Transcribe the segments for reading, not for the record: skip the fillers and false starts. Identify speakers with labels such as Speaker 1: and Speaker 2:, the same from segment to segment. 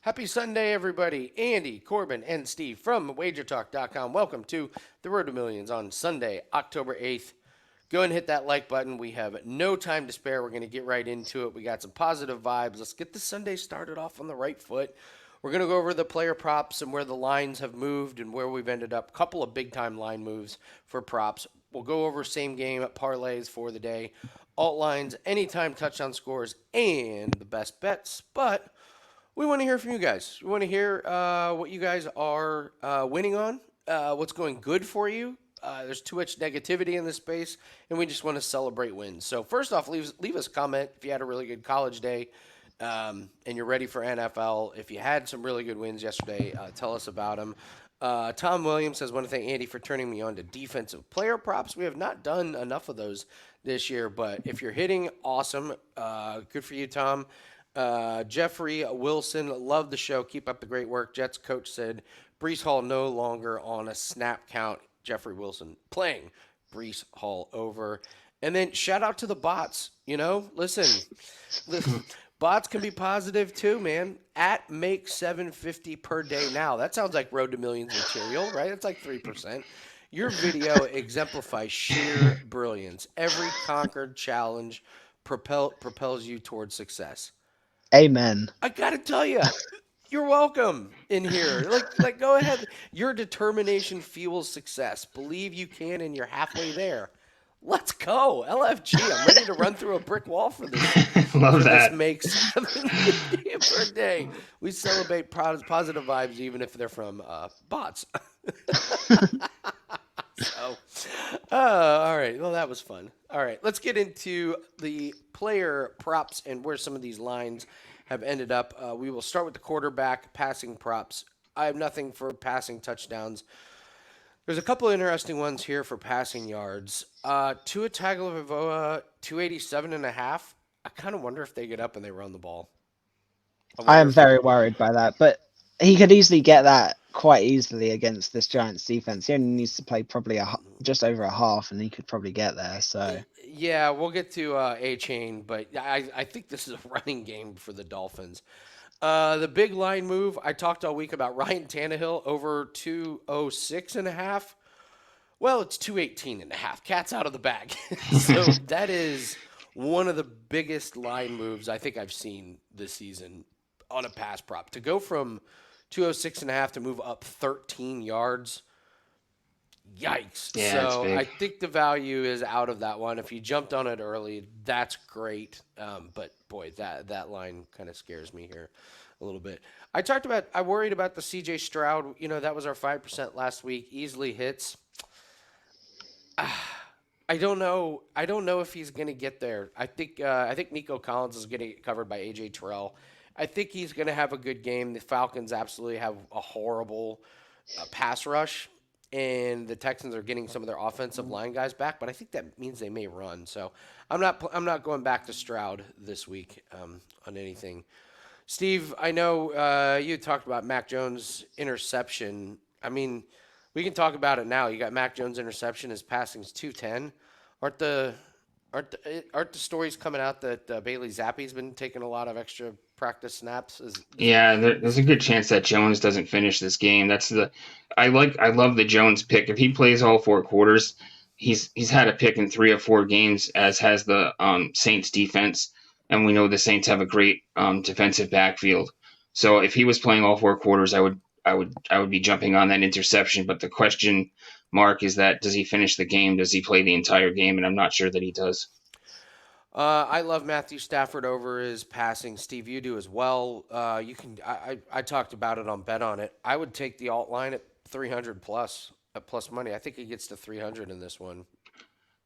Speaker 1: Happy Sunday, everybody. Andy, Corbin, and Steve from WagerTalk.com. Welcome to the Road to Millions on Sunday, October 8th. Go and hit that like button. We have no time to spare. We're going to get right into it. We got some positive vibes. Let's get the Sunday started off on the right foot. We're going to go over the player props and where the lines have moved and where we've ended up. A couple of big-time line moves for props. We'll go over same game parlays for the day, alt lines, anytime touchdown scores, and the best bets. But we want to hear from you guys. We want to hear what you guys are winning on, what's going good for you. There's too much negativity in this space, and we just want to celebrate wins. So first off, leave us a comment if you had a really good college day and you're ready for NFL. If you had some really good wins yesterday, tell us about them. Tom Williams says, I want to thank Andy for turning me on to defensive player props. We have not done enough of those this year, but if you're hitting, awesome. Good for you, Tom. Jeffrey Wilson, love the show. Keep up the great work. Jets coach said Brees Hall no longer on a snap count. Jeffrey Wilson playing Brees Hall over. And then shout out to the bots. Listen, bots can be positive too, man. At make 750 per day now. That sounds like Road to Millions material, right? It's like 3%. Your video exemplifies sheer brilliance. Every conquered challenge propels you towards success.
Speaker 2: Amen.
Speaker 1: I gotta tell you, you're welcome in here. Like, go ahead. Your determination fuels success. Believe you can, and you're halfway there. Let's go, LFG. I'm ready to run through a brick wall for this.
Speaker 3: Love
Speaker 1: For this
Speaker 3: that.
Speaker 1: makes 750 per day. We celebrate positive vibes, even if they're from bots. So, all right. Well, that was fun. All right. Let's get into the player props and where some of these lines have ended up. We will start with the quarterback passing props. I have nothing for passing touchdowns. There's a couple of interesting ones here for passing yards. Tua Tagovailoa, 287 and a half. I kind of wonder if they get up and they run the ball.
Speaker 2: I am very worried by that, but he could easily get that quite easily against this Giants defense. He only needs to play probably just over a half, and he could probably get there. So
Speaker 1: Yeah, we'll get to A-Chain, but I think this is a running game for the Dolphins. The big line move, I talked all week about Ryan Tannehill over 206 and a half. Well, it's 218 and a half. Cat's out of the bag. So that is one of the biggest line moves I think I've seen this season on a pass prop. To go from 206 and a half to move up 13 yards. Yikes.
Speaker 3: Yeah, it's
Speaker 1: So I
Speaker 3: big.
Speaker 1: think the value is out of that one. If you jumped on it early, that's great. But boy, that line kind of scares me here a little bit. I worried about the CJ Stroud. That was our 5% last week. Easily hits. I don't know. I don't know if he's going to get there. I think Nico Collins is getting covered by AJ Terrell. I think he's going to have a good game. The Falcons absolutely have a horrible pass rush, and the Texans are getting some of their offensive line guys back. But I think that means they may run. So I'm not going back to Stroud this week on anything. Steve, I know you talked about Mac Jones' interception. I mean, we can talk about it now. You got Mac Jones' interception. His passing's 210. Aren't the aren't the stories coming out that Bailey Zappi's been taking a lot of extra practice snaps?
Speaker 3: Yeah, there's a good chance that Jones doesn't finish this game. I love the Jones pick. If he plays all four quarters, he's had a pick in 3 or 4 games, as has the Saints defense, and we know the Saints have a great defensive backfield. So if he was playing all four quarters, I would be jumping on that interception. But the question mark is that, does he finish the game? Does he play the entire game? And I'm not sure that he does.
Speaker 1: I love Matthew Stafford over his passing. Steve, you do as well. You can. I talked about it on Bet on It. I would take the alt line at 300 plus at plus money. I think he gets to 300 in this one.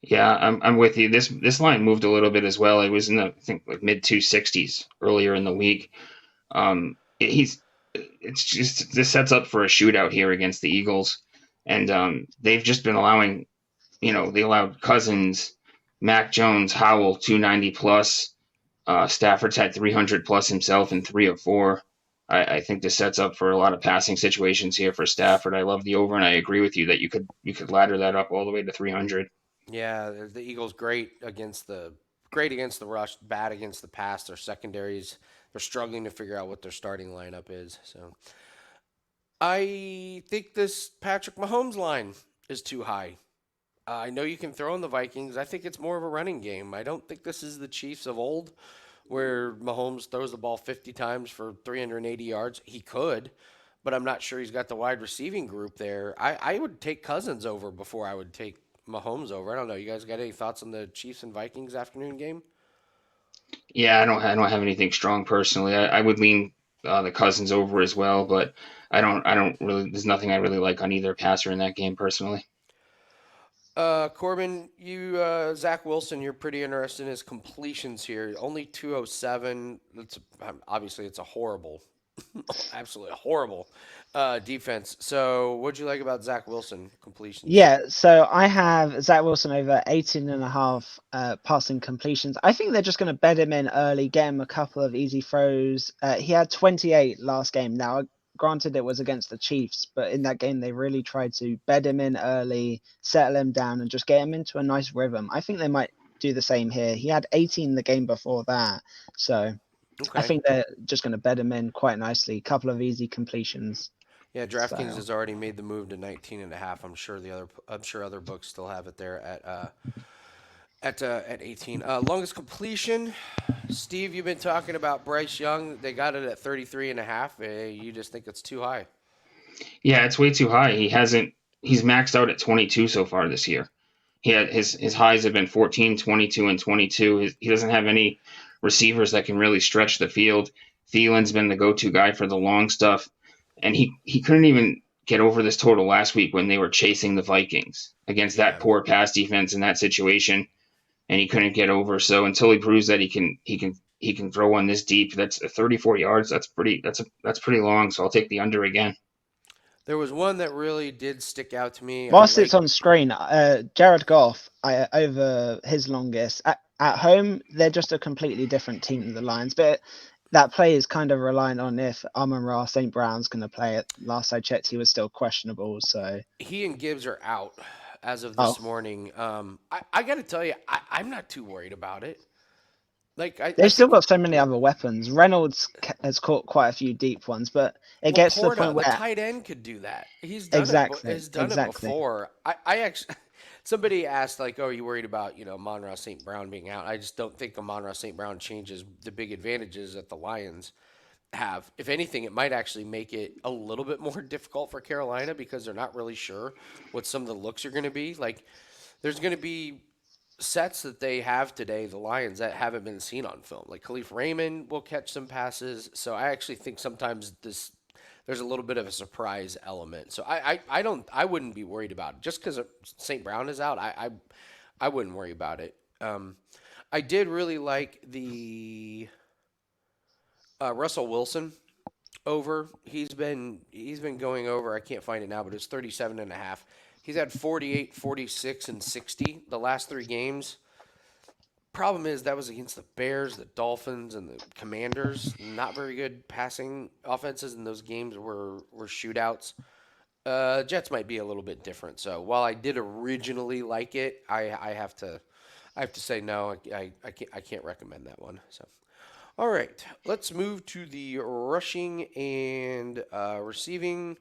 Speaker 3: Yeah, I'm with you. This line moved a little bit as well. It was in the, I think, like mid 260s earlier in the week. He's it's just, this sets up for a shootout here against the Eagles, and they've just been allowing, they allowed Cousins, Mac Jones, Howell 290 plus. Stafford's had 300 plus himself in 3 of 4. I think this sets up for a lot of passing situations here for Stafford. I love the over, and I agree with you that you could ladder that up all the way to 300.
Speaker 1: Yeah, the Eagles great against the rush, bad against the pass. Their secondaries they're struggling to figure out what their starting lineup is. So I think this Patrick Mahomes line is too high. I know you can throw in the Vikings. I think it's more of a running game. I don't think this is the Chiefs of old where Mahomes throws the ball 50 times for 380 yards. He could, but I'm not sure he's got the wide receiving group there. I would take Cousins over before I would take Mahomes over. I don't know. You guys got any thoughts on the Chiefs and Vikings afternoon game?
Speaker 3: Yeah, I don't have anything strong personally. I would lean the Cousins over as well, but I don't really. There's nothing I really like on either passer in that game personally.
Speaker 1: Corbin, Zach Wilson, you're pretty interested in his completions here. Only 207. That's obviously it's a horrible, absolutely horrible defense. So, what'd you like about Zach Wilson completions?
Speaker 2: Yeah, so I have Zach Wilson over 18.5 passing completions. I think they're just going to bed him in early, get him a couple of easy throws. He had 28 last game. Now, granted, it was against the Chiefs, but in that game, they really tried to bed him in early, settle him down, and just get him into a nice rhythm. I think they might do the same here. He had 18 the game before that. So I
Speaker 1: Okay.
Speaker 2: think they're just going to bed him in quite nicely. Couple of easy completions.
Speaker 1: Yeah, DraftKings
Speaker 2: So
Speaker 1: has already made the move to 19 and a half. I'm sure other books still have it there at 18. Longest completion. Steve, you've been talking about Bryce Young. They got it at 33 and a half. You just think it's too high.
Speaker 3: Yeah, it's way too high. He's maxed out at 22 so far this year. His highs have been 14, 22, and 22. He doesn't have any receivers that can really stretch the field. Thielen's been the go-to guy for the long stuff, and he couldn't even get over this total last week when they were chasing the Vikings against that
Speaker 1: Yeah.
Speaker 3: poor pass defense in that situation, and he couldn't get over. So until he proves that he can throw one this deep, that's 34 yards. That's pretty long. So I'll take the under again.
Speaker 1: There was one that really did stick out to me. I
Speaker 2: whilst it's
Speaker 1: like
Speaker 2: on screen, Jared Goff over his longest at home, they're just a completely different team than the Lions. But that play is kind of relying on if Amon-Ra St. Brown's going to play it. Last I checked, he was still questionable. So
Speaker 1: he and Gibbs are out as of
Speaker 2: oh,
Speaker 1: this morning. I got to tell you, I'm not too worried about it. Like I
Speaker 2: they've still
Speaker 1: think
Speaker 2: got so many other weapons. Reynolds has caught quite a few deep ones, but it gets to the point
Speaker 1: Laporta, the
Speaker 2: where
Speaker 1: tight end, could do that. He's done it.
Speaker 2: exactly,
Speaker 1: Has done it
Speaker 2: exactly.
Speaker 1: before. I actually, somebody asked like, "Oh, are you worried about Monroe St. Brown being out?" I just don't think Monroe St. Brown changes the big advantages that the Lions have. If anything, it might actually make it a little bit more difficult for Carolina because they're not really sure what some of the looks are going to be. Like, there's going to be sets that they have today, the Lions, that haven't been seen on film. Like Khalif Raymond will catch some passes. So I actually think sometimes there's a little bit of a surprise element. So I wouldn't be worried about it. Just because St. Brown is out, I wouldn't worry about it. I did really like the Russell Wilson over. He's been going over. I can't find it now, but it's 37 and a half. He's had 48, 46, and 60 the last three games. Problem is that was against the Bears, the Dolphins, and the Commanders. Not very good passing offenses, and those games were shootouts. Jets might be a little bit different. So while I did originally like it, I have to say no. I can't recommend that one. So all right, let's move to the rushing and receiving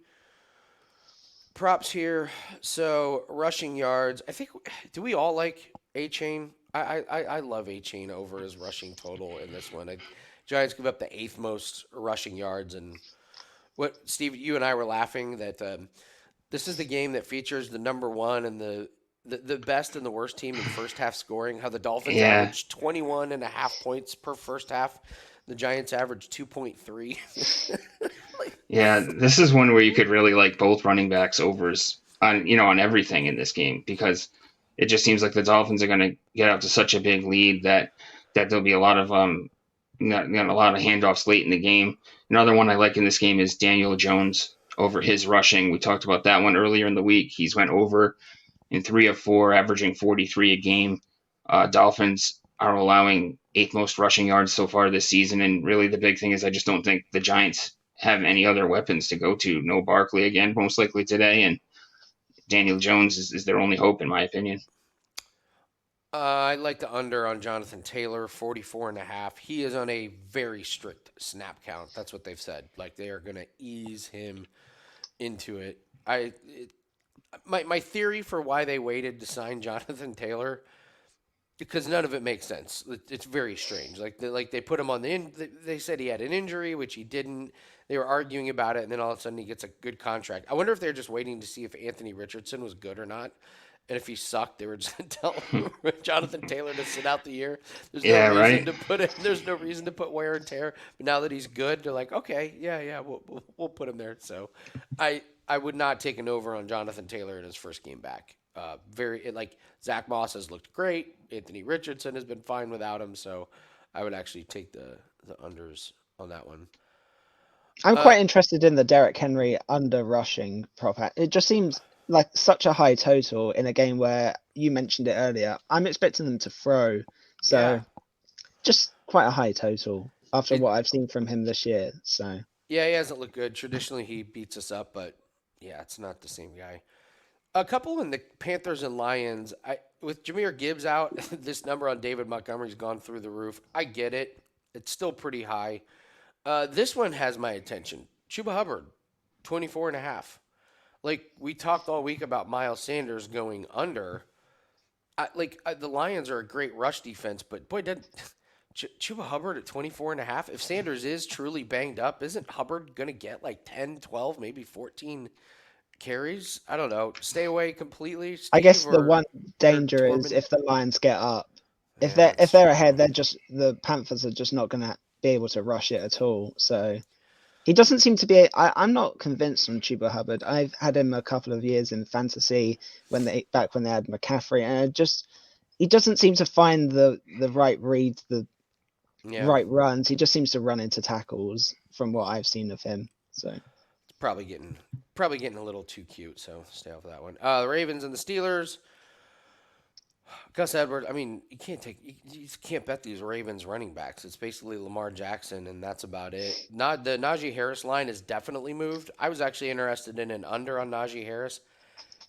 Speaker 1: props here. So rushing yards. I think do we all like A Chain? I love A Chain over his rushing total in this one. Giants give up the eighth most rushing yards, and what Steve, you and I were laughing that this is the game that features the number one and the best and the worst team in first half scoring. How the Dolphins
Speaker 3: Yeah,
Speaker 1: average 21 and a half points per first half. The Giants average 2.3.
Speaker 3: yeah. This is one where you could really like both running backs overs on on everything in this game because it just seems like the Dolphins are going to get out to such a big lead that there'll be a lot of a lot of handoffs late in the game. Another one I like in this game is Daniel Jones over his rushing. We talked about that one earlier in the week. He's went over in 3 of 4, averaging 43 a game. Dolphins are allowing eighth most rushing yards so far this season, and really the big thing is I just don't think the Giants have any other weapons to go to. No Barkley again, most likely today, and Daniel Jones is their only hope, in my opinion.
Speaker 1: I like the under on Jonathan Taylor, 44.5. He is on a very strict snap count. That's what they've said. Like they are going to ease him into it. My theory for why they waited to sign Jonathan Taylor, because none of it makes sense. It's very strange. They put him on they said he had an injury, which he didn't. They were arguing about it, and then all of a sudden he gets a good contract. I wonder if they're just waiting to see if Anthony Richardson was good or not. And if he sucked, they were just going to tell Jonathan Taylor to sit out the year. There's no
Speaker 3: Yeah,
Speaker 1: reason
Speaker 3: right.
Speaker 1: to put it. There's no reason to put wear and tear. But now that he's good, they're like, okay, yeah, we'll put him there. So, I would not take an over on Jonathan Taylor in his first game back. Like Zach Moss has looked great. Anthony Richardson has been fine without him. So, I would actually take the unders on that one.
Speaker 2: I'm
Speaker 1: Uh,
Speaker 2: quite interested in the Derrick Henry under rushing prop. It just seems like such a high total in a game where you mentioned it earlier. I'm expecting them to throw,
Speaker 1: yeah,
Speaker 2: so just quite a high total after
Speaker 1: it
Speaker 2: what I've seen from him this year. So
Speaker 1: yeah he hasn't looked good. Traditionally, he beats us up, but yeah, it's not the same guy. A couple in the Panthers and Lions. With Jahmyr Gibbs out, this number on David Montgomery's gone through the roof. I get it. It's still pretty high. This one has my attention. Chuba Hubbard, 24.5. Like, we talked all week about Miles Sanders going under. The Lions are a great rush defense, but boy, did Chuba Hubbard at 24.5. If Sanders is truly banged up, isn't Hubbard going to get like 10, 12, maybe 14 carries? I don't know. Stay away completely,
Speaker 2: I guess
Speaker 1: Steve,
Speaker 2: the one
Speaker 1: or
Speaker 2: danger is
Speaker 1: Corbin.
Speaker 2: if the Lions get up. If
Speaker 1: Yeah,
Speaker 2: they're
Speaker 1: that's
Speaker 2: if they're
Speaker 1: true.
Speaker 2: ahead, the Panthers are just not going to be able to rush it at all. So he doesn't seem to be. I'm not convinced on Chuba Hubbard. I've had him a couple of years in fantasy back when they had McCaffrey, and he doesn't seem to find the right reads, the
Speaker 1: Yeah,
Speaker 2: right runs. He just seems to run into tackles from what I've seen of him. So
Speaker 1: it's probably getting a little too cute. So stay off of that one. The Ravens and the Steelers. Gus Edwards. I mean, you can't bet these Ravens running backs. It's basically Lamar Jackson, and that's about it. Not the Najee Harris line is definitely moved. I was actually interested in an under on Najee Harris,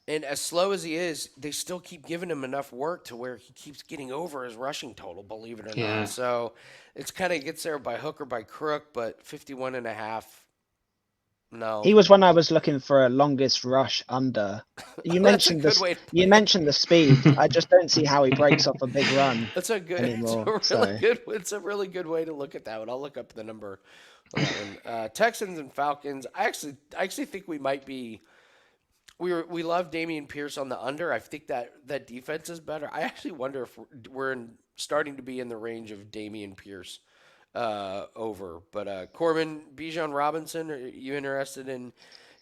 Speaker 1: and as slow as he is, they still keep giving him enough work to where he keeps getting over his rushing total. Believe it or not,
Speaker 3: Yeah.
Speaker 1: so it's kind of gets there by hook or by crook. But 51.5, no,
Speaker 2: he was one I was looking for a longest rush under. You
Speaker 1: that's a
Speaker 2: mentioned
Speaker 1: good
Speaker 2: this.
Speaker 1: way to
Speaker 2: You
Speaker 1: play it.
Speaker 2: mentioned the speed. I just don't see how he breaks off a big run
Speaker 1: That's a good. It's
Speaker 2: anymore.
Speaker 1: a really
Speaker 2: So
Speaker 1: good. It's a really good way to look at that one. I'll look up the number on that one. Texans and Falcons. I actually think we might be. We love Damian Pierce on the under. I think that defense is better. I actually wonder if starting to be in the range of Damian Pierce over. But Corbin, Bijan Robinson. Are you interested in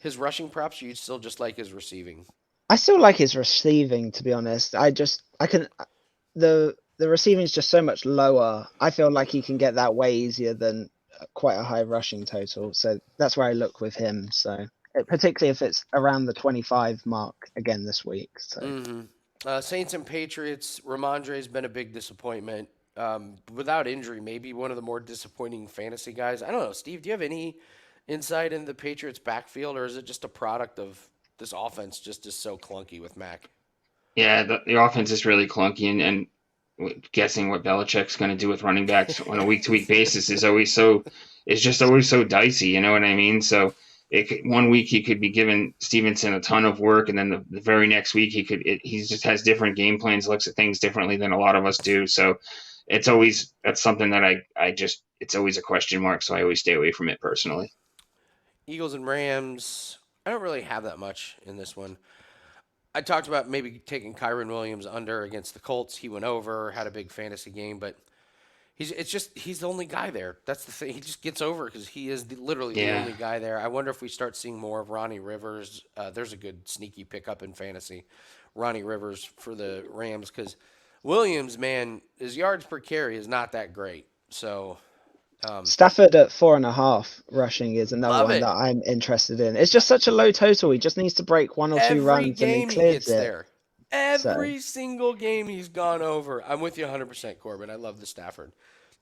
Speaker 1: his rushing props? Or you still just like his receiving?
Speaker 2: I still like his receiving, to be honest. I can the receiving is just so much lower. I feel like he can get that way easier than quite a high rushing total. So that's where I look with him. So particularly if it's around the 25 mark again this week. So
Speaker 1: Mm-hmm. Saints and Patriots. Ramondre's been a big disappointment. Without injury, maybe one of the more disappointing fantasy guys. I don't know, Steve. Do you have any insight into the Patriots' backfield, or is it just a product of this offense just is so clunky with Mac?
Speaker 3: Yeah, the offense is really clunky, and guessing what Belichick's going to do with running backs on a week to week basis is just always so dicey. You know what I mean? So one week he could be giving Stevenson a ton of work, and then the very next week he just has different game plans, looks at things differently than a lot of us do. So that's something that I just it's always a question mark. So I always stay away from it personally.
Speaker 1: Eagles and Rams. I don't really have that much in this one. I talked about maybe taking Kyron Williams under against the Colts. He went over, had a big fantasy game, but he's the only guy there. That's the thing. He just gets over because he is literally the
Speaker 3: Yeah.
Speaker 1: only guy there. I wonder if we start seeing more of Ronnie Rivers. There's a good sneaky pickup in fantasy. Ronnie Rivers for the Rams because Williams, man, his yards per carry is not that great. So
Speaker 2: Stafford at 4.5 rushing is another
Speaker 1: love
Speaker 2: one
Speaker 1: it.
Speaker 2: that I'm interested in. It's just such a low total. He just needs to break one or two
Speaker 1: Every
Speaker 2: runs and he
Speaker 1: game he
Speaker 2: clears
Speaker 1: gets
Speaker 2: it.
Speaker 1: there.
Speaker 2: So
Speaker 1: Every single game he's gone over. I'm with you 100%, Corbin. I love the Stafford.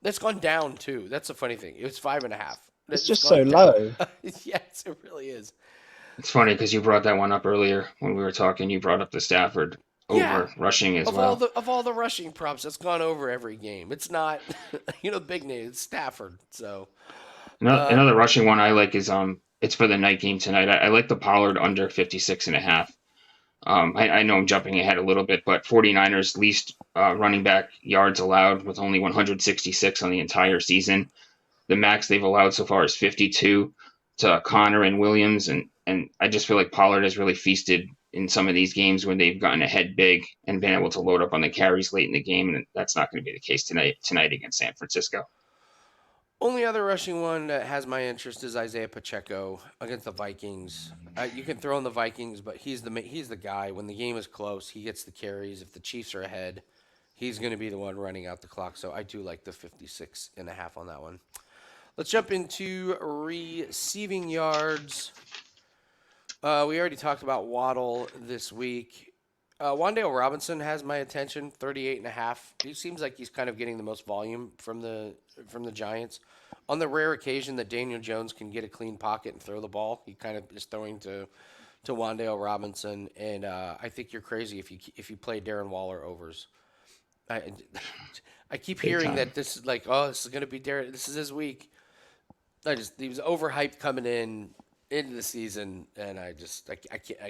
Speaker 1: That's gone down too. That's the funny thing. It was 5.5.
Speaker 2: it's
Speaker 1: It's
Speaker 2: just so
Speaker 1: gone down.
Speaker 2: low.
Speaker 1: Yes, it really is.
Speaker 3: It's funny because you brought that one up earlier when we were talking. You brought up the Stafford.
Speaker 1: Yeah.
Speaker 3: over rushing as
Speaker 1: Of all
Speaker 3: well.
Speaker 1: the rushing props, that's gone over every game. It's not, big name. It's Stafford. So, uh,
Speaker 3: Another rushing one I like is it's for the night game tonight. I like the Pollard under 56.5. I know I'm jumping ahead a little bit, but 49ers least running back yards allowed with only 166 on the entire season. The max they've allowed so far is 52 to Connor and Williams, and I just feel like Pollard has really feasted in some of these games when they've gotten ahead big and been able to load up on the carries late in the game, and that's not going to be the case tonight against San Francisco.
Speaker 1: only other rushing one that has my interest is Isaiah Pacheco against the Vikings. You can throw in the Vikings, but he's the guy. When the game is close, he gets the carries. If the Chiefs are ahead, he's going to be the one running out the clock. So I do like the 56.5 on that one. Let's jump into receiving yards. We already talked about Waddle this week. Wan'Dale Robinson has my attention, 38.5. He seems like he's kind of getting the most volume from the Giants. On the rare occasion that Daniel Jones can get a clean pocket and throw the ball, he kind of is throwing to Wan'Dale Robinson, and I think you're crazy if you play Darren Waller overs. I, I keep
Speaker 3: Big
Speaker 1: hearing
Speaker 3: time.
Speaker 1: that this is like, oh, this is going to be Darren. This is his week. He was overhyped coming into the season, and I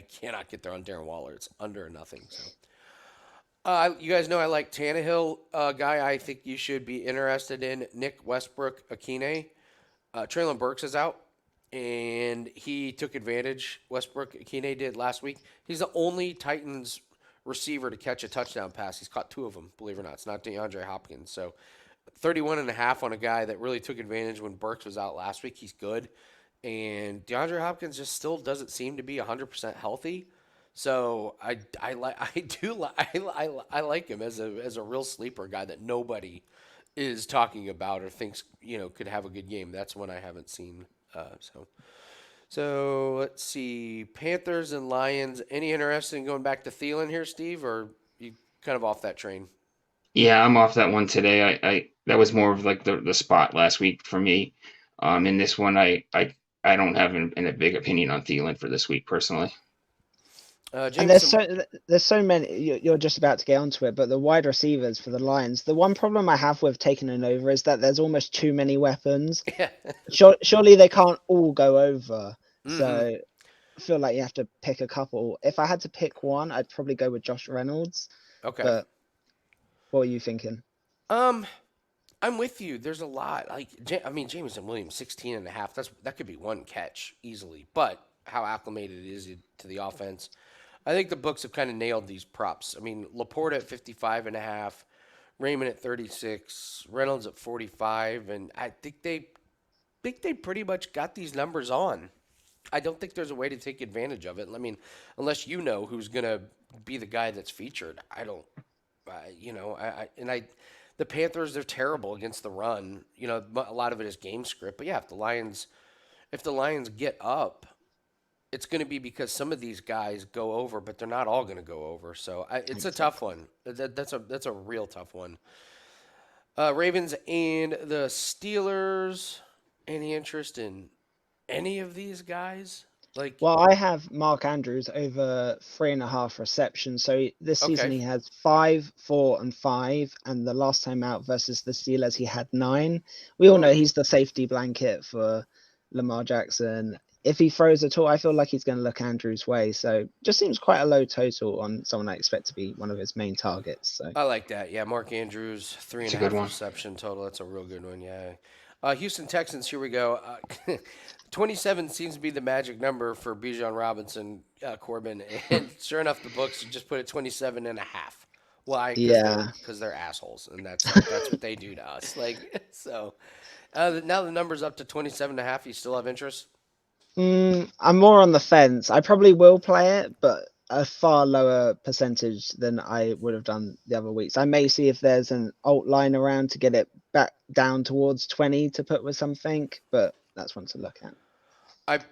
Speaker 1: cannot get there on Darren Waller. It's under or nothing. So, you guys know I like Tannehill, guy. I think you should be interested in Nick Westbrook Akine. Traylon Burks is out, and he took advantage. Westbrook Akine did last week. He's the only Titans receiver to catch a touchdown pass. He's caught two of them, believe it or not. It's not DeAndre Hopkins. So 31.5 on a guy that really took advantage when Burks was out last week. He's good. And DeAndre Hopkins just still doesn't seem to be 100% healthy. So I like him as a real sleeper guy that nobody is talking about or thinks could have a good game. That's one I haven't seen. So let's see, Panthers and Lions. Any interest in going back to Thielen here, Steve, or you kind of off that train?
Speaker 3: Yeah, I'm off that one today. I that was more of like the spot last week for me. In this one, I don't have a big opinion on Thielen for this week personally.
Speaker 2: And
Speaker 1: Jameson.
Speaker 2: there's so many. You're just about to get onto it, but the wide receivers for the Lions. The one problem I have with taking an over is that there's almost too many weapons.
Speaker 1: Yeah.
Speaker 2: Surely they can't all go over.
Speaker 1: Mm-hmm.
Speaker 2: So I feel like you have to pick a couple. If I had to pick one, I'd probably go with Josh Reynolds.
Speaker 1: Okay.
Speaker 2: But what are you thinking?
Speaker 1: Um, I'm with you. There's a lot. Jameson Williams, 16.5. That could be one catch easily. But how acclimated is he to the offense? I think the books have kind of nailed these props. I mean, Laporte at 55.5, Raymond at 36, Reynolds at 45, and I think they pretty much got these numbers on. I don't think there's a way to take advantage of it. I mean, unless you know who's gonna be the guy that's featured. I don't. The Panthers, they're terrible against the run. A lot of it is game script. But yeah, if the Lions get up, it's going to be because some of these guys go over, but they're not all going to go over. So it's a tough
Speaker 2: Exactly.
Speaker 1: one. That's a real tough one. Ravens and the Steelers. Any interest in any of these guys? Like,
Speaker 2: Well, I have Mark Andrews over 3.5 receptions. So this season
Speaker 1: okay,
Speaker 2: he has 5, 4, and 5, and the last time out versus the Steelers he had 9. We all know
Speaker 1: mm,
Speaker 2: he's the safety blanket for Lamar Jackson. If he throws at all, I feel like he's going to look Andrews' way. So just seems quite a low total on someone I expect to be one of his main targets. So
Speaker 1: I like that. Yeah, Mark Andrews, three
Speaker 3: It's
Speaker 1: and
Speaker 3: a
Speaker 1: a
Speaker 3: good
Speaker 1: half
Speaker 3: one.
Speaker 1: reception total. That's a real good one. Yeah. Houston Texans. Here we go. 27 seems to be the magic number for Bijan Robinson, Corbin, and sure enough, the books just put it 27.5. Why? Because they're
Speaker 2: yeah.
Speaker 1: because they're assholes, and that's what they do to us. Like so. Now the number's up to 27.5. You still have interest?
Speaker 2: I'm more on the fence. I probably will play it, but a far lower percentage than I would have done the other weeks. I may see if there's an alt line around to get it back down towards 20 to put with something, but that's one to look at.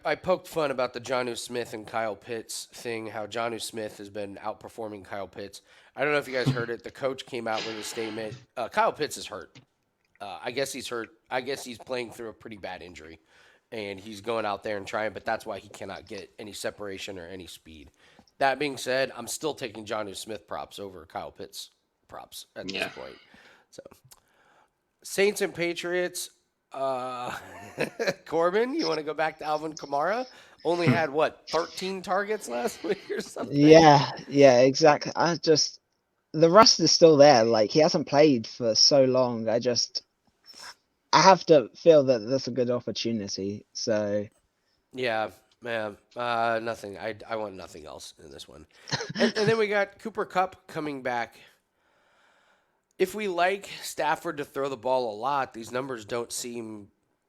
Speaker 1: I poked fun about the Jonnu Smith and Kyle Pitts thing, how Jonnu Smith has been outperforming Kyle Pitts. I don't know if you guys heard it. The coach came out with a statement. Kyle Pitts is hurt. I guess he's hurt. I guess he's playing through a pretty bad injury, and he's going out there and trying. But that's why he cannot get any separation or any speed. That being said, I'm still taking Jonnu Smith props over Kyle Pitts props at this
Speaker 3: Yeah.
Speaker 1: point. So Saints and Patriots. Uh, Corbin, you want to go back to Alvin Kamara? Only had what 13 targets last week or something.
Speaker 2: Yeah, exactly. The rust is still there. Like he hasn't played for so long. I have to feel that that's a good opportunity. So
Speaker 1: Yeah, man. Nothing. I want nothing else in this one. And then we got Cooper Cup coming back. If we like Stafford to throw the ball a lot, these numbers don't seem,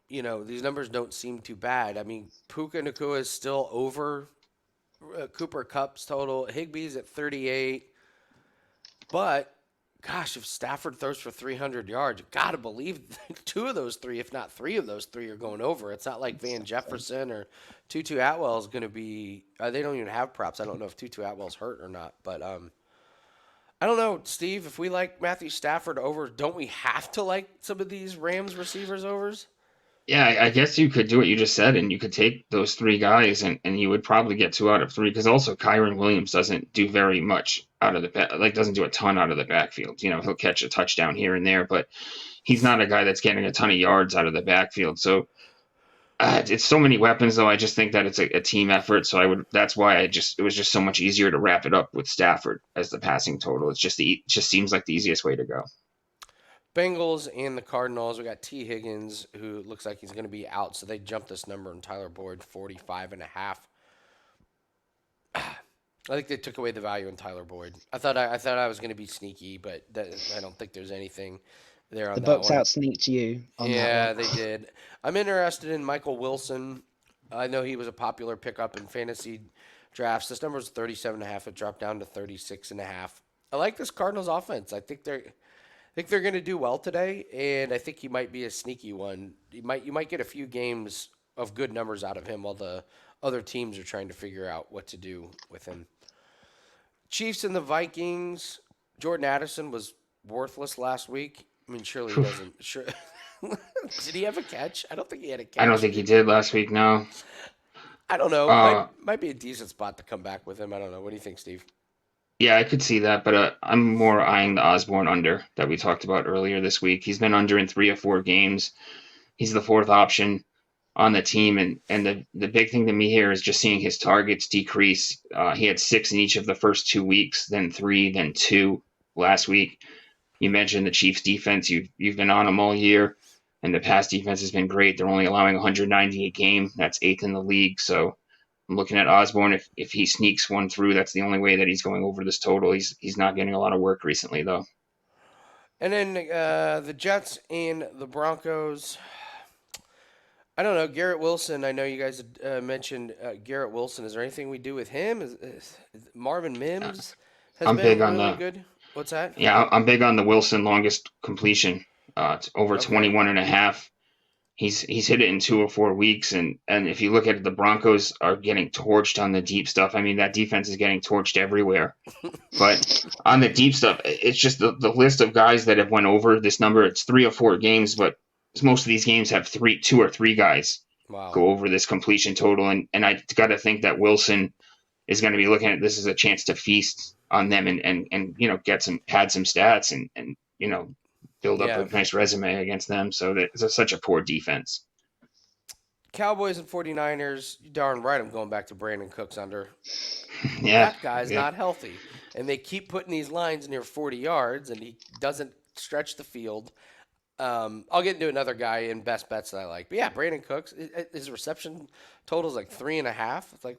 Speaker 1: these numbers don't seem too bad. I mean, Puka Nakua is still over Cooper Cup's total. Higbee's at 38. But gosh, if Stafford throws for 300 yards, you got to believe two of those three, if not three of those three, are going over. It's not like Van Jefferson or Tutu Atwell is going to be. They don't even have props. I don't know if Tutu Atwell's hurt or not. But I don't know, Steve. If we like Matthew Stafford over, don't we have to like some of these Rams receivers overs?
Speaker 3: Yeah, I guess you could do what you just said, and you could take those three guys, and you would probably get 2 out of 3. Because also Kyron Williams doesn't do very much out of the doesn't do a ton out of the backfield. He'll catch a touchdown here and there, but he's not a guy that's getting a ton of yards out of the backfield. So it's so many weapons, though. I just think that it's a team effort. So That's why it was just so much easier to wrap it up with Stafford as the passing total. It just seems like the easiest way to go.
Speaker 1: Bengals and the Cardinals. We got T. Higgins, who looks like he's going to be out, so they jumped this number on Tyler Boyd, 45.5. I think they took away the value in Tyler Boyd. I thought I was going to be sneaky, but I don't think there's anything there on
Speaker 2: the
Speaker 1: that
Speaker 2: books
Speaker 1: one.
Speaker 2: out sneaked you on
Speaker 1: Yeah,
Speaker 2: that one.
Speaker 1: they did. I'm interested in Michael Wilson. I know he was a popular pickup in fantasy drafts. This number is 37.5. It dropped down to 36.5. I like this Cardinals offense. I think they're going to do well today, and I think he might be a sneaky one. You might get a few games of good numbers out of him while the other teams are trying to figure out what to do with him. Chiefs and the Vikings. Jordan Addison was worthless last week. I mean, surely he doesn't. Sure, did he have a catch? I don't think he had a
Speaker 3: I don't
Speaker 1: catch.
Speaker 3: think he did last week. No.
Speaker 1: I don't know. Might
Speaker 3: Uh,
Speaker 1: might be a decent spot to come back with him. I don't know. What do you think, Steve?
Speaker 3: Yeah, I could see that, but I'm more eyeing the Osborne under that we talked about earlier this week. He's been under in 3 or 4 games. He's the fourth option on the team, and the big thing to me here is just seeing his targets decrease. He had 6 in each of the first 2 weeks, then 3, then 2 last week. You mentioned the Chiefs defense. You've been on them all year, and the pass defense has been great. They're only allowing 190 a game. That's 8th in the league. So I'm looking at Osborne. If he sneaks one through, that's the only way that he's going over this total. He's not getting a lot of work recently, though.
Speaker 1: And then the Jets and the Broncos. I don't know. Garrett Wilson, I know you guys mentioned Garrett Wilson. Is there anything we do with him? Is Marvin
Speaker 3: Uh,
Speaker 1: Mims has
Speaker 3: I'm big
Speaker 1: been
Speaker 3: on
Speaker 1: really
Speaker 3: the
Speaker 1: good. What's that?
Speaker 3: Yeah, I'm big on the Wilson longest completion. It's over
Speaker 1: Okay.
Speaker 3: 21 and a half. He's hit it in 2 or 4 weeks, and if you look at it, the Broncos are getting torched on the deep stuff. I mean, that defense is getting torched everywhere. But on the deep stuff, it's just the list of guys that have went over this number. It's 3 or 4 games, but most of these games have 2 or 3 guys
Speaker 1: Wow.
Speaker 3: go over this completion total, and I got to think that Wilson is going to be looking at this as a chance to feast on them and get some pad some stats and build up a
Speaker 1: Yeah.
Speaker 3: nice resume against them. So that it's such a poor defense.
Speaker 1: Cowboys and 49ers, you darn right I'm going back to Brandon Cooks under.
Speaker 3: Yeah,
Speaker 1: That guy's
Speaker 3: yeah,
Speaker 1: not healthy. And they keep putting these lines near 40 yards, and he doesn't stretch the field. I'll get into another guy in best bets that I like. But yeah, Brandon Cooks, his reception total is like 3.5. It's like,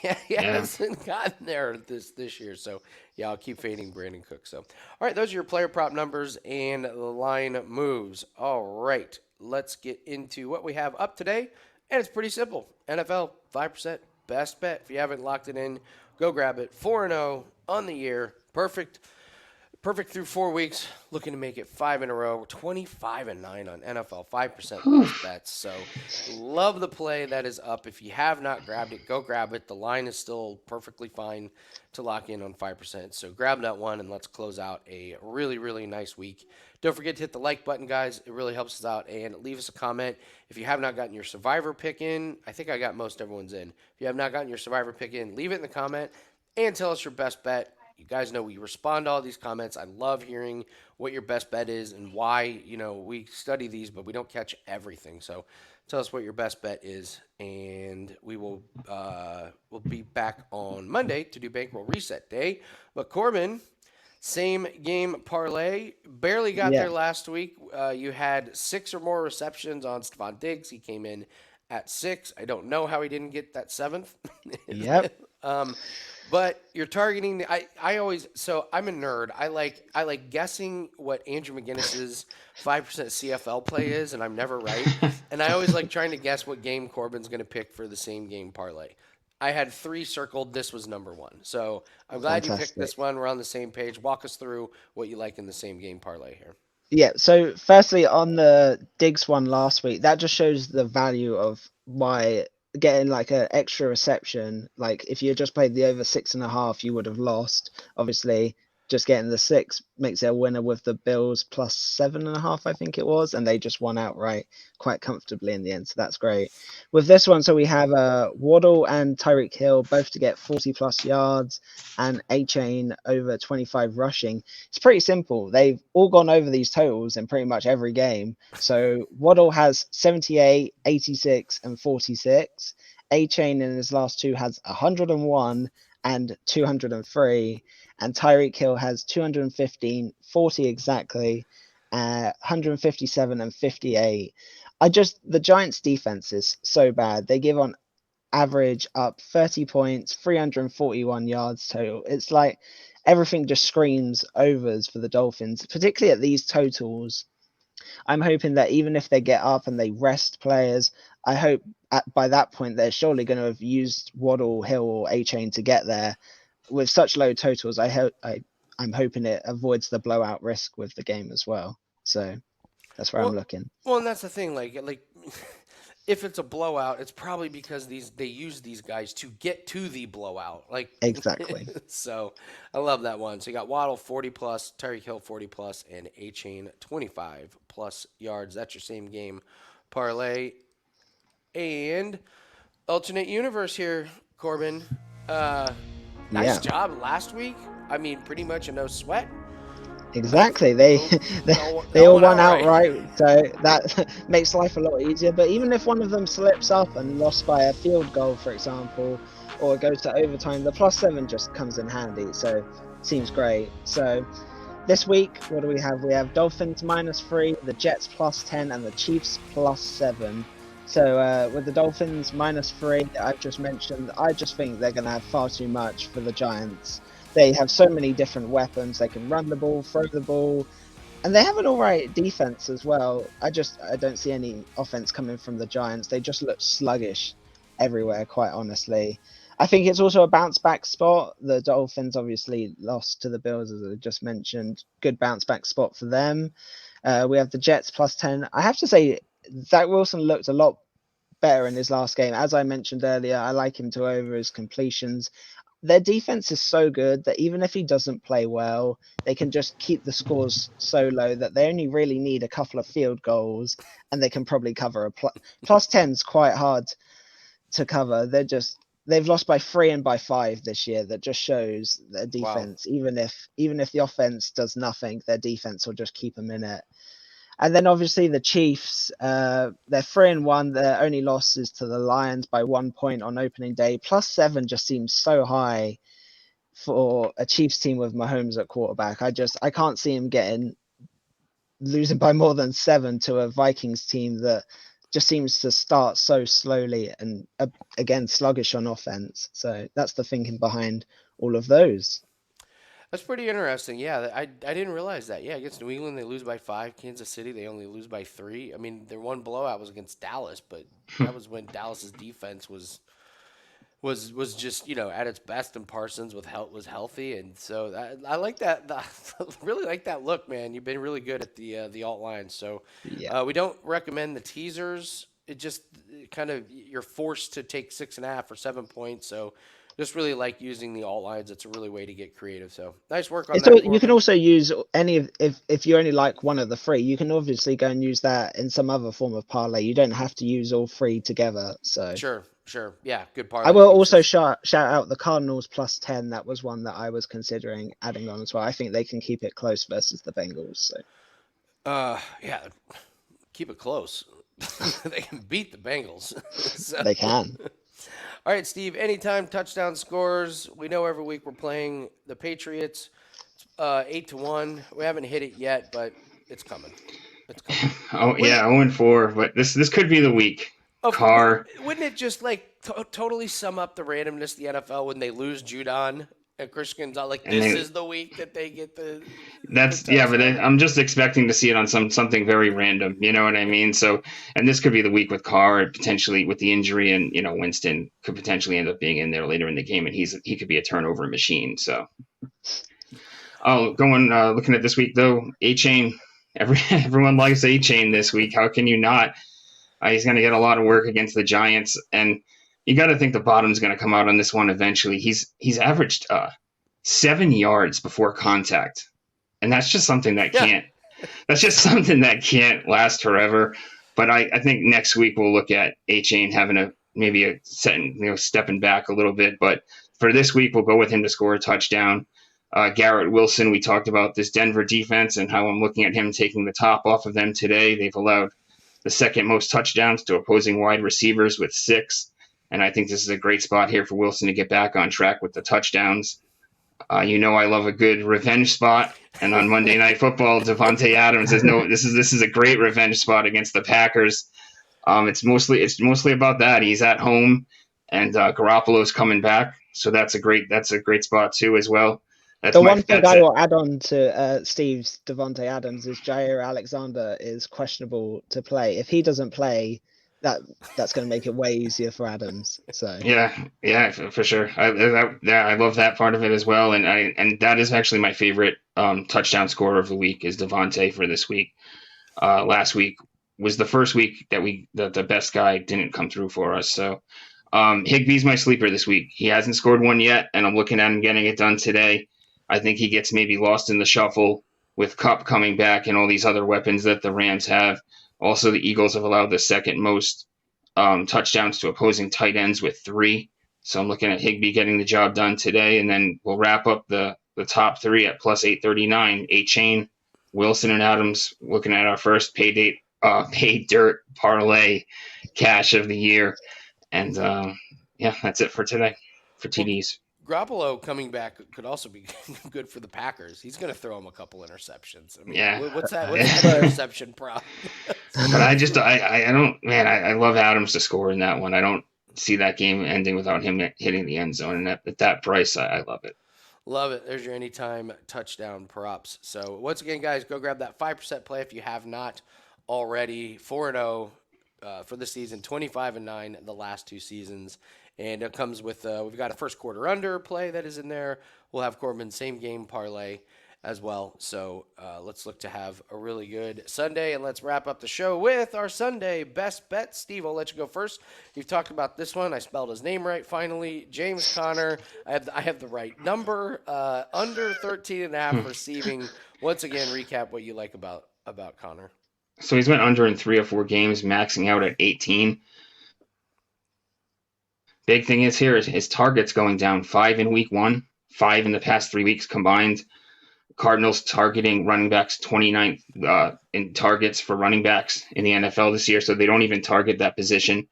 Speaker 1: yeah, he
Speaker 3: yeah.
Speaker 1: hasn't gotten there this year. So yeah, I'll keep fading Brandon Cooks. So, all right, those are your player prop numbers and the line moves. All right, let's get into what we have up today. And it's pretty simple. NFL 5% best bet. If you haven't locked it in, go grab it. 4-0 on the year. Perfect. Perfect through 4 weeks. Looking to make it 5 in a row. 25-9 on NFL 5% best bets. So love the play that is up. If you have not grabbed it, go grab it. The line is still perfectly fine to lock in on 5%. So grab that one and let's close out a really, really nice week. Don't forget to hit the like button, guys. It really helps us out. And leave us a comment. If you have not gotten your survivor pick in, I think I got most everyone's in. If you have not gotten your survivor pick in, leave it in the comment and tell us your best bet. You guys know we respond to all these comments. I love hearing what your best bet is and why. We study these, but we don't catch everything. So tell us what your best bet is, and we'll be back on Monday to do bankroll reset day. But Corbin, same game parlay. Barely got
Speaker 2: Yeah.
Speaker 1: there last week. You had 6 or more receptions on Stephon Diggs. He came in at 6. I don't know how he didn't get that 7th.
Speaker 2: Yep.
Speaker 1: um, but you're targeting. I always, so I'm a nerd. I like guessing what Andrew McGinnis's 5% CFL play is, and I'm never right. And I always like trying to guess what game Corbin's going to pick for the same game parlay. I had 3 circled. This was number 1. So I'm glad you picked
Speaker 2: Fantastic.
Speaker 1: this one. We're on the same page. Walk us through what you like in the same game parlay here.
Speaker 2: Yeah, so firstly, on the Diggs one last week, that just shows the value of why getting like an extra reception. Like if you had just played the over 6.5, you would have lost. Obviously, just getting the 6 makes it a winner with the Bills plus 7.5, I think it was, and they just won outright quite comfortably in the end. So that's great. With this one, so we have Waddle and Tyreek Hill both to get 40 plus yards and A Chain over 25 rushing. It's pretty simple. They've all gone over these totals in pretty much every game. So Waddle has 78, 86, and 46. A Chain in his last 2 has 101 and 203. And Tyreek Hill has 215, 40 exactly, 157 and 58. The Giants defense is so bad. They give on average up 30 points, 341 yards total. It's like everything just screams overs for the Dolphins, particularly at these totals. I'm hoping that even if they get up and they rest players, I hope by that point they're surely going to have used Waddle, Hill, or A Chain to get there. With such low totals, I'm hoping it avoids the blowout risk with the game as well. So that's where I'm
Speaker 1: Well,
Speaker 2: looking.
Speaker 1: well, and that's the thing. Like, if it's a blowout, it's probably because they use these guys to get to the blowout. Like,
Speaker 2: Exactly.
Speaker 1: so I love that one. So you got Waddle 40 plus, Tyreek Hill 40 plus, and A Chain 25 plus yards. That's your same game parlay. And alternate universe here, Corbin. Uh, nice
Speaker 2: Yeah.
Speaker 1: job last week. I mean, pretty much a no sweat.
Speaker 2: Exactly. They
Speaker 1: Those-
Speaker 2: they,
Speaker 1: they
Speaker 2: they
Speaker 1: all
Speaker 2: all
Speaker 1: went
Speaker 2: won
Speaker 1: outright.
Speaker 2: outright, so that makes life a lot easier. But even if one of them slips up and lost by a field goal, for example, or it goes to overtime, the +7 just comes in handy. So seems great. So this week, what do we have? We have Dolphins -3, the Jets +10, and the Chiefs +7. So with the Dolphins -3, I've just mentioned, I just think they're going to have far too much for the Giants. They have so many different weapons. They can run the ball, throw the ball, and they have an all right defense as well. I don't see any offense coming from the Giants. They just look sluggish everywhere, quite honestly. I think it's also a bounce back spot. The Dolphins obviously lost to the Bills, as I just mentioned. Good bounce back spot for them. We have the Jets +10. I have to say, Zach Wilson looked a lot better in his last game. As I mentioned earlier, I like him to over his completions. Their defense is so good that even if he doesn't play well, they can just keep the scores so low that they only really need a couple of field goals and they can probably cover a +10 is quite hard to cover. They've lost by 3 and by 5 this year. That just shows their
Speaker 1: Wow.
Speaker 2: defense. Even if the offense does nothing, their defense will just keep them in it. And then obviously the Chiefs, they're 3-1. Their only loss is to the Lions by 1 point on opening day. +7 just seems so high for a Chiefs team with Mahomes at quarterback. I can't see him getting losing by more than 7 to a Vikings team that just seems to start so slowly and again sluggish on offense. So that's the thinking behind all of those.
Speaker 1: That's pretty interesting. Yeah, I didn't realize that. Yeah, against New England they lose by 5. Kansas City they only lose by 3. I mean, their one blowout was against Dallas, but that was when Dallas's defense was just at its best, and Parsons was healthy, and so I like that. Really like that look, man. You've been really good at the alt line. So
Speaker 2: Yeah.
Speaker 1: we don't recommend the teasers. It just kind of you're forced to take 6.5 or 7 points. So Just really like using the alt lines. It's a really way to get creative. So nice work on
Speaker 2: It's
Speaker 1: that,
Speaker 2: you can
Speaker 1: Corbin.
Speaker 2: also use any of if you only like one of the three, you can obviously go and use that in some other form of parlay. You don't have to use all three together. So
Speaker 1: Sure. Yeah, good
Speaker 2: I
Speaker 1: parlay
Speaker 2: will also
Speaker 1: pieces.
Speaker 2: shout out the Cardinals +10. That was one that I was considering adding on as well. I think they can keep it close versus the Bengals. So
Speaker 1: Yeah, keep it close. They can beat the Bengals. So,
Speaker 2: they can.
Speaker 1: all right, Steve. Anytime touchdown scores. We know every week we're playing the Patriots. 8-1. We haven't hit it yet, but it's coming. It's coming.
Speaker 3: Oh
Speaker 1: Would
Speaker 3: yeah,
Speaker 1: it?
Speaker 3: 0-4, but this could be the week. Carr,
Speaker 1: Wouldn't it just like totally sum up the randomness of the NFL when they lose Judon and Chris Gonzalez? Like
Speaker 3: and
Speaker 1: this
Speaker 3: they
Speaker 1: is the week that they get the
Speaker 3: that's yeah, but
Speaker 1: touchdown.
Speaker 3: I'm just expecting to see it on something very random. You know what I mean? So, and this could be the week with Carr potentially with the injury, and Winston could potentially end up being in there later in the game, and he could be a turnover machine. So, going looking at this week though, A Chain. Everyone likes A Chain this week. How can you not? He's going to get a lot of work against the Giants, and you got to think the bottom's going to come out on this one eventually. He's averaged 7 yards before contact, and that's just something that
Speaker 1: Yeah.
Speaker 3: can't. That's just something that can't last forever. But I think next week we'll look at A Chain having maybe a setting, stepping back a little bit. But for this week, we'll go with him to score a touchdown. Garrett Wilson, we talked about this Denver defense and how I'm looking at him taking the top off of them today. They've allowed the second most touchdowns to opposing wide receivers with 6. And I think this is a great spot here for Wilson to get back on track with the touchdowns. I love a good revenge spot. And on Monday Night Football, Devontae Adams is this is a great revenge spot against the Packers. It's mostly about that. He's at home, and Garoppolo's coming back, so that's a great spot too as well.
Speaker 2: The one thing I will add on to Steve's Devontae Adams is Jair Alexander is questionable to play. If he doesn't play, that's going to make it way easier for Adams. So
Speaker 3: yeah, for sure. I love that part of it as well, and that is actually my favorite touchdown scorer of the week is Devontae for this week. Last week was the first week that the best guy didn't come through for us. So Higbee's my sleeper this week. He hasn't scored one yet, and I'm looking at him getting it done today. I think he gets maybe lost in the shuffle with Kupp coming back and all these other weapons that the Rams have. Also, the Eagles have allowed the second most touchdowns to opposing tight ends with 3. So I'm looking at Higbee getting the job done today, and then we'll wrap up the top 3 at plus 839. A Chain, Wilson, and Adams. Looking at our first pay dirt parlay cash of the year, and that's it for today for TDs.
Speaker 1: Garoppolo coming back could also be good for the Packers. He's going to throw him a couple interceptions. I mean, what's that interception prop?
Speaker 3: But I don't, man. I love Adams to score in that one. I don't see that game ending without him hitting the end zone. And at that price, I love it.
Speaker 1: Love it. There's your anytime touchdown props. So once again, guys, go grab that 5% play if you have not already. 4-0 for the season, 25-9 the last 2 seasons. And it comes with, we've got a first quarter under play that is in there. We'll have Corbin same game parlay as well. So let's look to have a really good Sunday. And let's wrap up the show with our Sunday best bet. Steve, I'll let you go first. You've talked about this one. I spelled his name right finally. James Conner. I have the right number. Under 13.5 receiving. Once again, recap what you like about Conner.
Speaker 3: So he's went under in 3 or 4 games, maxing out at 18. Big thing is here is his targets going down 5 in week 1, 5 in the past 3 weeks combined. Cardinals targeting running backs 29th in targets for running backs in the NFL this year, so they don't even target that position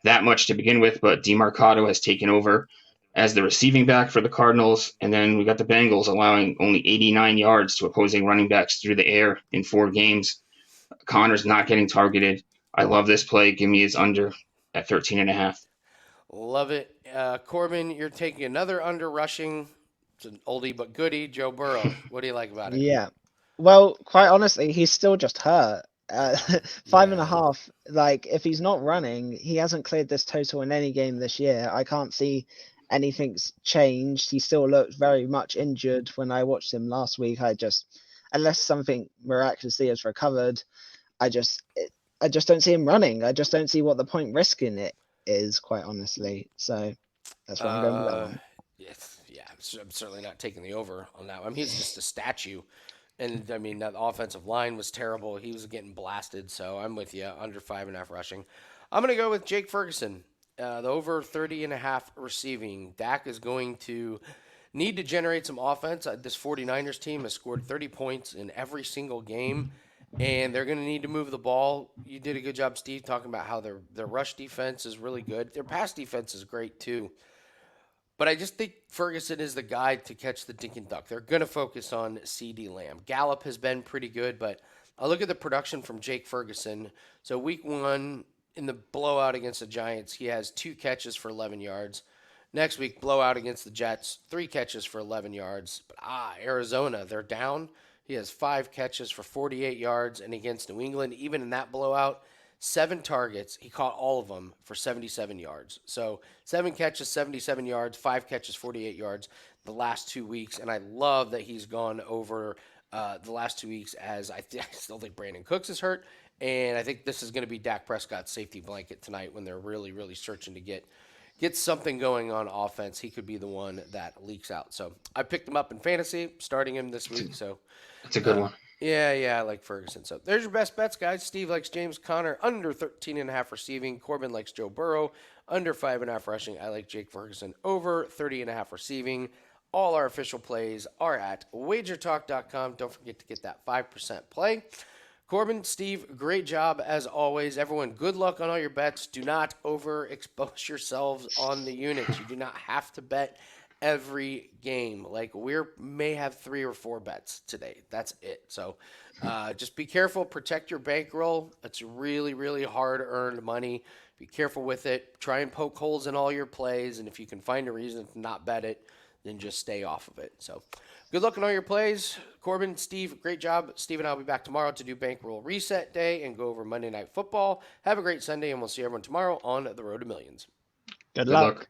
Speaker 3: that much to begin with. But DeMarcado has taken over as the receiving back for the Cardinals, and then we got the Bengals allowing only 89 yards to opposing running backs through the air in 4 games. Connor's not getting targeted. I love this play. Give me his under at 13.5.
Speaker 1: Love it. Corbin, you're taking another under rushing. It's an oldie but goodie. Joe Burrow. What do you like about it?
Speaker 2: Yeah. Well, quite honestly, he's still just hurt. 5.5. Like, if he's not running, he hasn't cleared this total in any game this year. I can't see anything's changed. He still looked very much injured when I watched him last week. Unless something miraculously has recovered, I just don't see him running. I just don't see what the point risking it is, quite honestly. So That's where I'm going with that one.
Speaker 1: Yes, yeah, I'm certainly not taking the over on that. I mean, he's just a statue. And I mean, that offensive line was terrible. He was getting blasted. So I'm with you. Under 5.5 rushing. I'm going to go with Jake Ferguson. The over 30.5 receiving. Dak is going to need to generate some offense. This 49ers team has scored 30 points in every single game, and they're going to need to move the ball. You did a good job, Steve, talking about how their rush defense is really good. Their pass defense is great, too. But I just think Ferguson is the guy to catch the dink and duck. They're going to focus on CD Lamb. Gallup has been pretty good, but I look at the production from Jake Ferguson. So week 1 in the blowout against the Giants, he has 2 catches for 11 yards. Next week, blowout against the Jets, 3 catches for 11 yards. But Arizona, they're down. He has 5 catches for 48 yards. And against New England, even in that blowout, 7 targets. He caught all of them for 77 yards. So 7 catches, 77 yards, 5 catches, 48 yards the last 2 weeks. And I love that he's gone over the last 2 weeks as I still think Brandon Cooks is hurt. And I think this is going to be Dak Prescott's safety blanket tonight when they're really, really searching to get something going on offense. He could be the one that leaks out. So I picked him up in fantasy, starting him this week. So
Speaker 3: It's a good one.
Speaker 1: Yeah, I like Ferguson. So there's your best bets, guys. Steve likes James Conner, under 13.5 receiving. Corbin likes Joe Burrow, under 5.5 rushing. I like Jake Ferguson, over 30.5 receiving. All our official plays are at WagerTalk.com. Don't forget to get that 5% play. Corbin, Steve, great job as always. Everyone, good luck on all your bets. Do not overexpose yourselves on the units. You do not have to bet every game. Like, we may have 3 or 4 bets today. That's it. So just be careful. Protect your bankroll. It's really, really hard-earned money. Be careful with it. Try and poke holes in all your plays. And if you can find a reason to not bet it, then just stay off of it. So good luck on all your plays. Corbin, Steve, great job. Steve and I will be back tomorrow to do Bankroll Reset Day and go over Monday Night Football. Have a great Sunday, and we'll see everyone tomorrow on The Road to Millions.
Speaker 2: Good
Speaker 3: Good
Speaker 2: luck.
Speaker 3: luck.